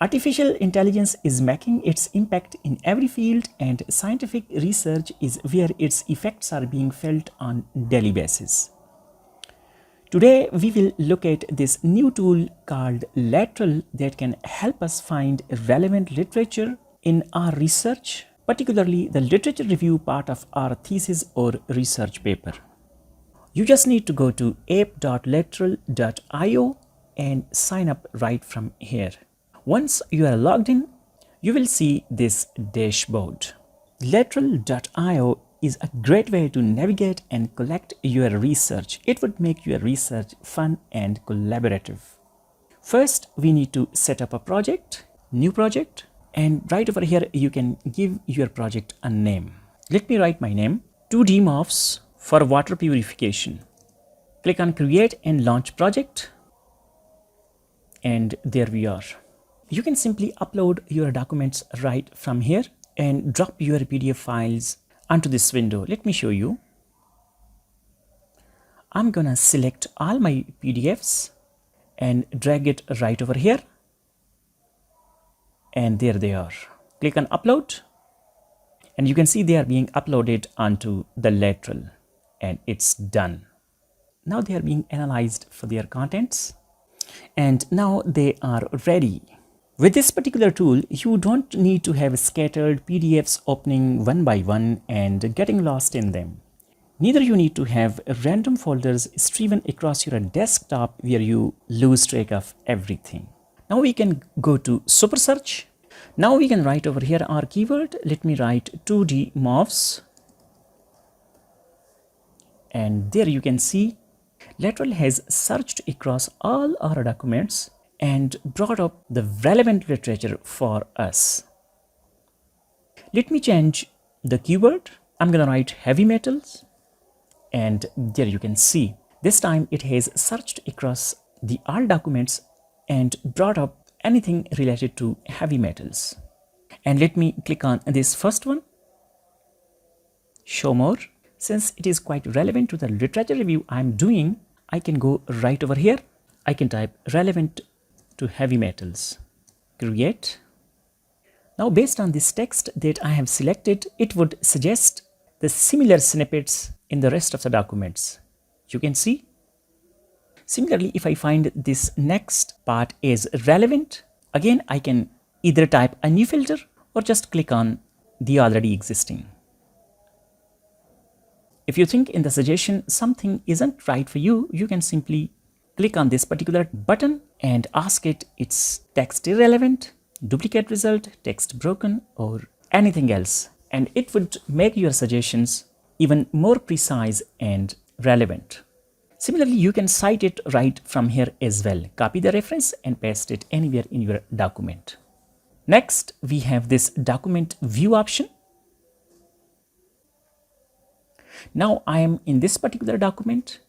Artificial intelligence is making its impact in every field, and scientific research is where its effects are being felt on a daily basis. Today, we will look at this new tool called Lateral that can help us find relevant literature in our research, particularly the literature review part of our thesis or research paper. You just need to go to app.lateral.io and sign up right from here. Once you are logged in, you will see this dashboard. Lateral.io is a great way to navigate and collect your research. It would make your research fun and collaborative. First, we need to set up a project, new project, and right over here, you can give your project a name. Let me write my name, 2D Morphs for water purification. Click on Create and Launch Project. And there we are. You can simply upload your documents right from here and drop your PDF files onto this window. Let me show you. I'm gonna select all my PDFs and drag it right over here. And there they are. Click on Upload. And you can see they are being uploaded onto the Lateral. And it's done. Now they are being analyzed for their contents. And now they are ready. With this particular tool, you don't need to have scattered PDFs opening one by one and getting lost in them. Neither you need to have random folders strewn across your desktop where you lose track of everything. Now we can go to Super Search. Now we can write over here our keyword. Let me write 2D Morphs. And there you can see Lateral has searched across all our documents and brought up the relevant literature for us. Let me change the keyword. I'm going to write heavy metals. And there you can see. This time it has searched across the all documents and brought up anything related to heavy metals. And let me click on this first one. Show more. Since it is quite relevant to the literature review I'm doing, I can go right over here. I can type relevant to heavy metals. Create. Now based on this text that I have selected, it would suggest the similar snippets in the rest of the documents. You can see. Similarly, if I find this next part is relevant, again I can either type a new filter or just click on the already existing. If you think in the suggestion something isn't right for you, you can simply click on this particular button and ask it it's text irrelevant, duplicate result, text broken, or anything else. And it would make your suggestions even more precise and relevant. Similarly, you can cite it right from here as well. Copy the reference and paste it anywhere in your document. Next, we have this document view option. Now I am in this particular document,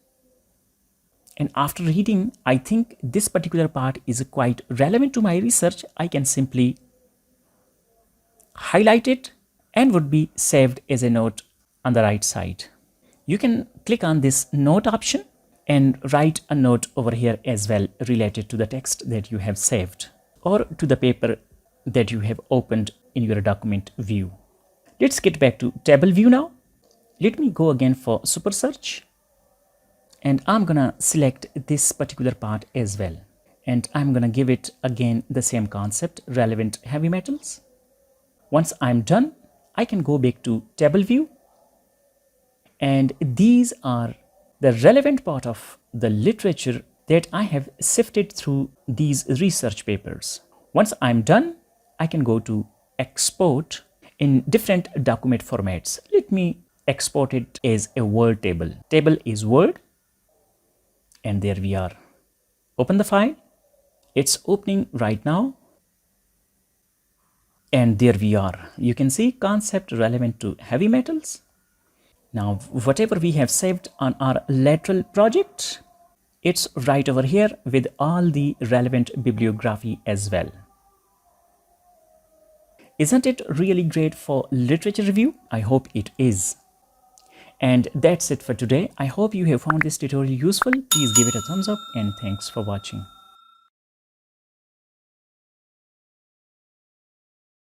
and after reading, I think this particular part is quite relevant to my research. I can simply highlight it and would be saved as a note on the right side. You can click on this note option and write a note over here as well related to the text that you have saved or to the paper that you have opened in your document view. Let's get back to table view now. Let me go again for Super Search, and I'm gonna select this particular part as well. And I'm gonna give it again the same concept, relevant heavy metals. Once I'm done, I can go back to table view. And these are the relevant part of the literature that I have sifted through these research papers. Once I'm done, I can go to export in different document formats. Let me export it as a Word table. Table is Word. And there we are. Open the file. It's opening right now. And there we are. You can see concept relevant to heavy metals. Now, whatever we have saved on our Lateral project, it's right over here with all the relevant bibliography as well. Isn't it really great for literature review? I hope it is. And that's it for today. I hope you have found this tutorial useful. Please give it a thumbs up and thanks for watching.